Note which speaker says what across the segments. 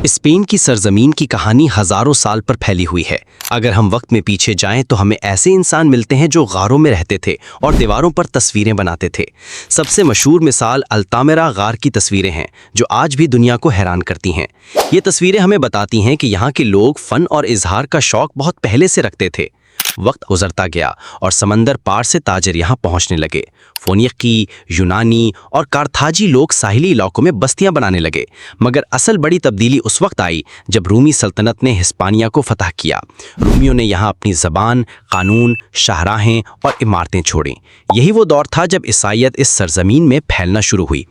Speaker 1: Spain کی سرزمین کی کہانی ہزاروں سال پر پھیلی ہوئی ہے۔ اگر ہم وقت میں پیچھے جائیں تو ہمیں ایسے انسان ملتے ہیں جو غاروں میں رہتے تھے اور دیواروں پر تصویریں بناتے تھے۔ سب سے مشہور مثال التامرا غار کی تصویریں ہیں جو آج بھی دنیا کو حیران کرتی ہیں۔ یہ تصویریں ہمیں بتاتی ہیں کہ یہاں کے لوگ فن اور اظہار کا شوق بہت پہلے سے رکھتے تھے۔ وقت گزرتا گیا اور سمندر پار سے تاجر یہاں پہنچنے لگے۔ فونیقی، یونانی اور کارتھاجی لوگ ساحلی علاقوں میں بستیاں بنانے لگے، مگر اصل بڑی تبدیلی اس وقت آئی جب رومی سلطنت نے ہسپانیہ کو فتح کیا۔ رومیوں نے یہاں اپنی زبان، قانون، شاہراہیں اور عمارتیں چھوڑیں۔ یہی وہ دور تھا جب عیسائیت اس سرزمین میں پھیلنا شروع ہوئی۔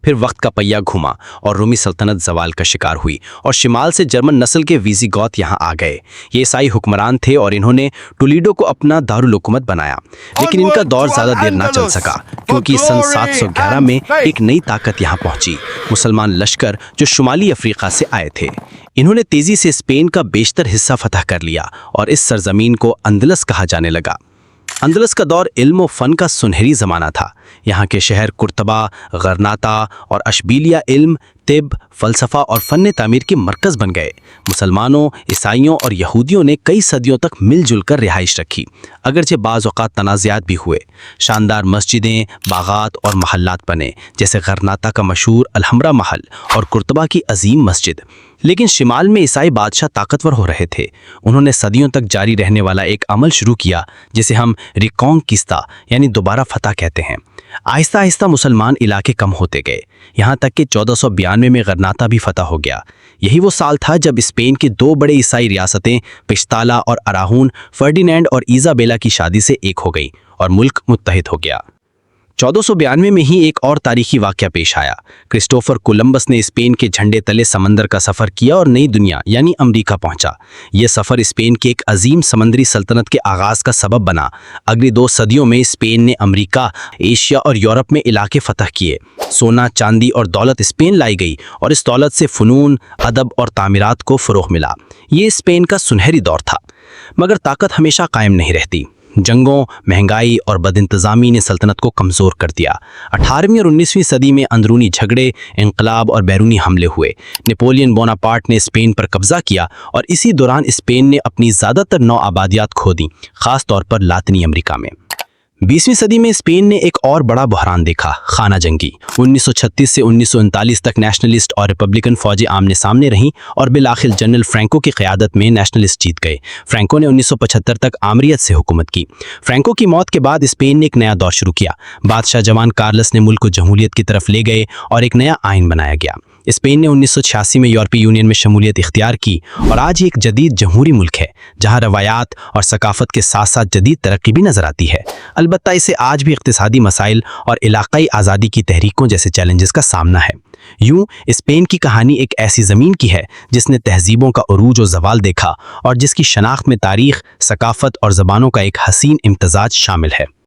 Speaker 1: پھر وقت کا پہیہ گھوما اور رومی سلطنت زوال کا شکار ہوئی اور شمال سے جرمن نسل کے ویزیگوت یہاں آ گئے۔ یہ عیسائی حکمران تھے اور انہوں نے ٹولیڈو کو اپنا دارالحکومت بنایا، لیکن ان کا دور زیادہ دیر نہ چل سکا کیونکہ سن 711 میں ایک نئی طاقت یہاں پہنچی، مسلمان لشکر جو شمالی افریقہ سے آئے تھے۔ انہوں نے تیزی سے اسپین کا بیشتر حصہ فتح کر لیا اور اس سرزمین کو اندلس کہا جانے لگا۔ اندلس کا دور علم و فن کا سنہری زمانہ تھا۔ یہاں کے شہر قرطبہ، غرناطہ اور اشبیلیہ علم، طب، فلسفہ اور فن تعمیر کے مرکز بن گئے۔ مسلمانوں، عیسائیوں اور یہودیوں نے کئی صدیوں تک مل جل کر رہائش رکھی، اگرچہ بعض اوقات تنازعات بھی ہوئے۔ شاندار مسجدیں، باغات اور محلات بنے، جیسے غرناطہ کا مشہور الحمرا محل اور قرطبہ کی عظیم مسجد۔ لیکن شمال میں عیسائی بادشاہ طاقتور ہو رہے تھے۔ انہوں نے صدیوں تک جاری رہنے والا ایک عمل شروع کیا جسے ہم ریکانکستا یعنی دوبارہ فتح کہتے ہیں۔ آہستہ آہستہ مسلمان علاقے کم ہوتے گئے، یہاں تک کہ 1492 میں غرناطہ بھی فتح ہو گیا۔ یہی وہ سال تھا جب اسپین کی دو بڑے عیسائی ریاستیں پشتالا اور اراہون فرڈینینڈ اور ایزابیلا کی شادی سے ایک ہو گئیں اور ملک متحد ہو گیا۔ 1492 میں ہی ایک اور تاریخی واقعہ پیش آیا۔ کرسٹوفر کولمبس نے اسپین کے جھنڈے تلے سمندر کا سفر کیا اور نئی دنیا یعنی امریکہ پہنچا۔ یہ سفر اسپین کے ایک عظیم سمندری سلطنت کے آغاز کا سبب بنا۔ اگلی 2 صدیوں میں اسپین نے امریکہ، ایشیا اور یورپ میں علاقے فتح کیے۔ سونا، چاندی اور دولت اسپین لائی گئی اور اس دولت سے فنون، ادب اور تعمیرات کو فروغ ملا۔ یہ اسپین کا سنہری دور تھا، مگر طاقت ہمیشہ قائم نہیں رہتی۔ جنگوں، مہنگائی اور بدانتظامی نے سلطنت کو کمزور کر دیا۔ 18ویں اور 19ویں صدی میں اندرونی جھگڑے، انقلاب اور بیرونی حملے ہوئے۔ نپولین بوناپارٹ نے اسپین پر قبضہ کیا اور اسی دوران اسپین نے اپنی زیادہ تر نو آبادیات کھو دیں، خاص طور پر لاطینی امریکہ میں۔ 20ویں صدی میں اسپین نے ایک اور بڑا بحران دیکھا، خانہ جنگی۔ 1936 سے 1939 تک نیشنلسٹ اور ریپبلکن فوجیں آمنے سامنے رہیں اور بالآخر جنرل فرینکو کی قیادت میں نیشنلسٹ جیت گئے۔ فرینکو نے 1975 تک آمریت سے حکومت کی۔ فرینکو کی موت کے بعد اسپین نے ایک نیا دور شروع کیا۔ بادشاہ جوان کارلس نے ملک کو جمہوریت کی طرف لے گئے اور ایک نیا آئین بنایا گیا۔ اسپین نے 1986 میں یورپی یونین میں شمولیت اختیار کی اور آج یہ ایک جدید جمہوری ملک ہے جہاں روایات اور ثقافت کے ساتھ ساتھ جدید ترقی بھی نظر آتی ہے۔ البتہ اسے آج بھی اقتصادی مسائل اور علاقائی آزادی کی تحریکوں جیسے چیلنجز کا سامنا ہے۔ یوں اسپین کی کہانی ایک ایسی زمین کی ہے جس نے تہذیبوں کا عروج و زوال دیکھا اور جس کی شناخت میں تاریخ، ثقافت اور زبانوں کا ایک حسین امتزاج شامل ہے۔